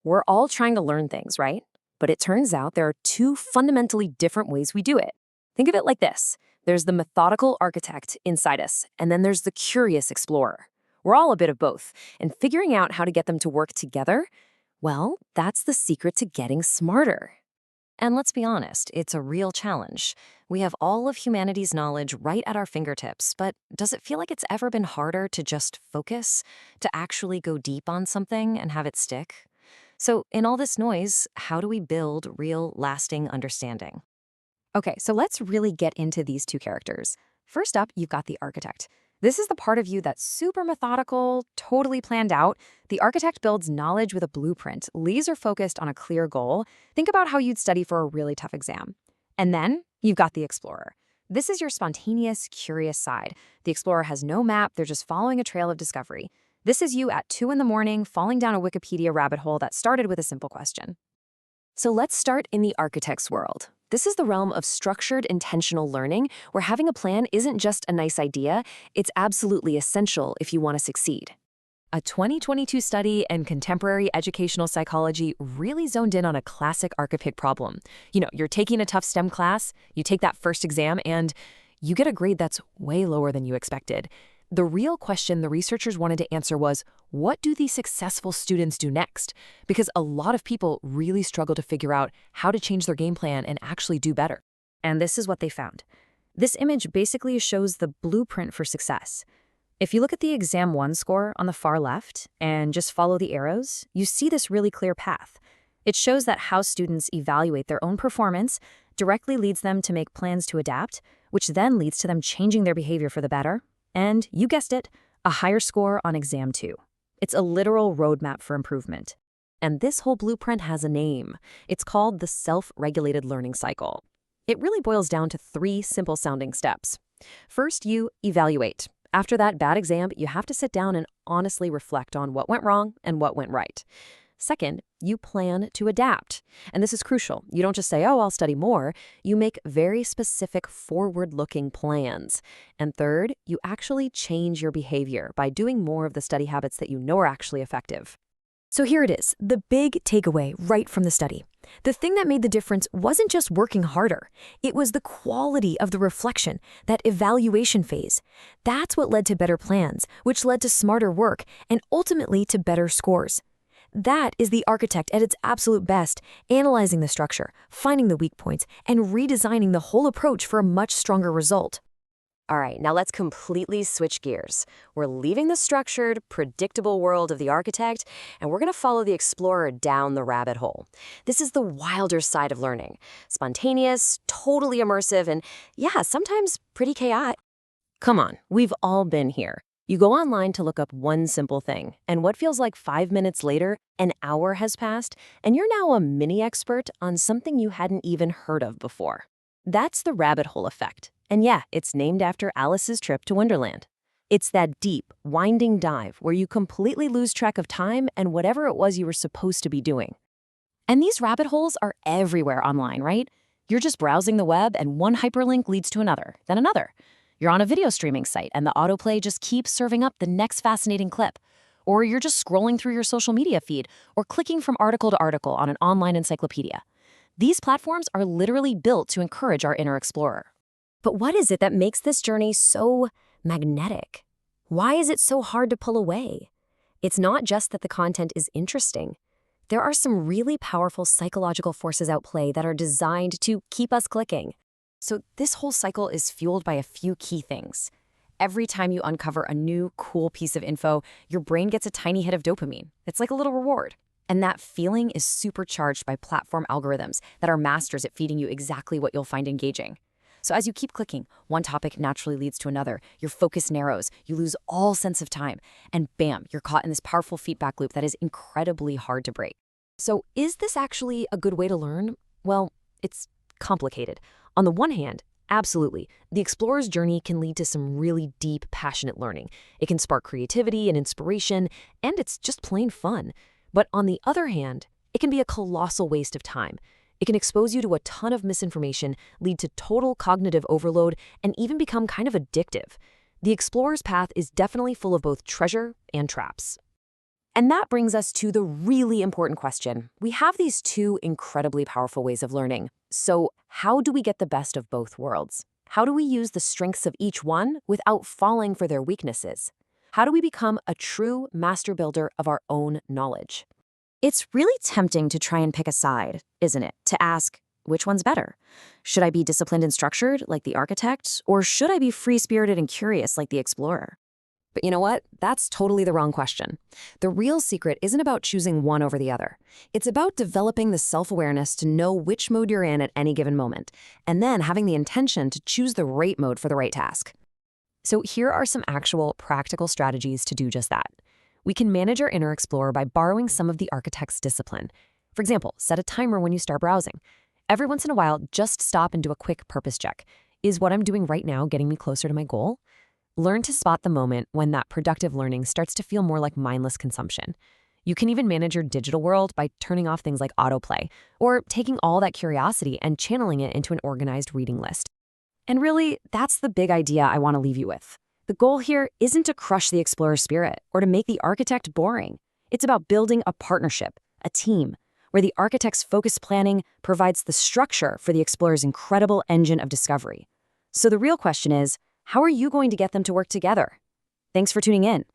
We're all trying to learn things, right? But it turns out there are two fundamentally different ways we do it. Think of it like this. There's the methodical architect inside us, and then there's the curious explorer. We're all a bit of both, and figuring out how to get them to work together, well, that's the secret to getting smarter. And let's be honest, it's a real challenge. We have all of humanity's knowledge right at our fingertips, but does it feel like it's ever been harder to just focus, to actually go deep on something and have it stick? So in all this noise, how do we build real, lasting understanding? Okay, so let's really get into these two characters. First up, you've got the architect. This is the part of you that's super methodical, totally planned out. The architect builds knowledge with a blueprint, laser-focused on a clear goal. Think about how you'd study for a really tough exam. And then you've got the explorer. This is your spontaneous, curious side. The explorer has no map, they're just following a trail of discovery. This is you at 2 in the morning, falling down a Wikipedia rabbit hole that started with a simple question. So let's start in the architect's world. This is the realm of structured, intentional learning, where having a plan isn't just a nice idea, it's absolutely essential if you want to succeed. A 2022 study in contemporary educational psychology really zoned in on a classic archetype problem. You're taking a tough STEM class, you take that first exam, and you get a grade that's way lower than you expected. The real question the researchers wanted to answer was, what do these successful students do next? Because a lot of people really struggle to figure out how to change their game plan and actually do better. And this is what they found. This image basically shows the blueprint for success. If you look at the Exam 1 score on the far left and just follow the arrows, you see this really clear path. It shows that how students evaluate their own performance directly leads them to make plans to adapt, which then leads to them changing their behavior for the better. And, you guessed it, a higher score on Exam 2. It's a literal roadmap for improvement. And this whole blueprint has a name. It's called the self-regulated learning cycle. It really boils down to 3 simple-sounding steps. First, you evaluate. After that bad exam, you have to sit down and honestly reflect on what went wrong and what went right. Second, you plan to adapt. And this is crucial. You don't just say, oh, I'll study more. You make very specific forward-looking plans. And third, you actually change your behavior by doing more of the study habits that you know are actually effective. So here it is, the big takeaway right from the study. The thing that made the difference wasn't just working harder. It was the quality of the reflection, that evaluation phase. That's what led to better plans, which led to smarter work, and ultimately to better scores. That is the architect at its absolute best, analyzing the structure, finding the weak points, and redesigning the whole approach for a much stronger result. All right, now let's completely switch gears. We're leaving the structured, predictable world of the architect, and we're going to follow the explorer down the rabbit hole. This is the wilder side of learning. Spontaneous, totally immersive, and yeah, sometimes pretty chaotic. Come on, we've all been here. You go online to look up one simple thing, and what feels like 5 minutes later, an hour has passed, and you're now a mini expert on something you hadn't even heard of before. That's the rabbit hole effect. And yeah, it's named after Alice's trip to Wonderland. It's that deep, winding dive where you completely lose track of time and whatever it was you were supposed to be doing. And these rabbit holes are everywhere online, right? You're just browsing the web and one hyperlink leads to another, then another. You're on a video streaming site and the autoplay just keeps serving up the next fascinating clip. Or you're just scrolling through your social media feed or clicking from article to article on an online encyclopedia. These platforms are literally built to encourage our inner explorer. But what is it that makes this journey so magnetic? Why is it so hard to pull away? It's not just that the content is interesting. There are some really powerful psychological forces at play that are designed to keep us clicking. So this whole cycle is fueled by a few key things. Every time you uncover a new, cool piece of info, your brain gets a tiny hit of dopamine. It's like a little reward. And that feeling is supercharged by platform algorithms that are masters at feeding you exactly what you'll find engaging. So as you keep clicking, one topic naturally leads to another. Your focus narrows, you lose all sense of time, and bam, you're caught in this powerful feedback loop that is incredibly hard to break. So is this actually a good way to learn? Well, it's complicated. On the one hand, absolutely, the explorer's journey can lead to some really deep, passionate learning. It can spark creativity and inspiration, and it's just plain fun. But on the other hand, it can be a colossal waste of time. It can expose you to a ton of misinformation, lead to total cognitive overload, and even become kind of addictive. The explorer's path is definitely full of both treasure and traps. And that brings us to the really important question. We have these two incredibly powerful ways of learning. So how do we get the best of both worlds? How do we use the strengths of each one without falling for their weaknesses? How do we become a true master builder of our own knowledge? It's really tempting to try and pick a side, isn't it? To ask, which one's better? Should I be disciplined and structured, like the architect, or should I be free-spirited and curious, like the explorer? But you know what? That's totally the wrong question. The real secret isn't about choosing one over the other. It's about developing the self-awareness to know which mode you're in at any given moment, and then having the intention to choose the right mode for the right task. So here are some actual practical strategies to do just that. We can manage our inner explorer by borrowing some of the architect's discipline. For example, set a timer when you start browsing. Every once in a while, just stop and do a quick purpose check. Is what I'm doing right now getting me closer to my goal? Learn to spot the moment when that productive learning starts to feel more like mindless consumption. You can even manage your digital world by turning off things like autoplay, or taking all that curiosity and channeling it into an organized reading list. And really, that's the big idea I want to leave you with. The goal here isn't to crush the explorer spirit or to make the architect boring. It's about building a partnership, a team, where the architect's focused planning provides the structure for the explorer's incredible engine of discovery. So the real question is, how are you going to get them to work together? Thanks for tuning in.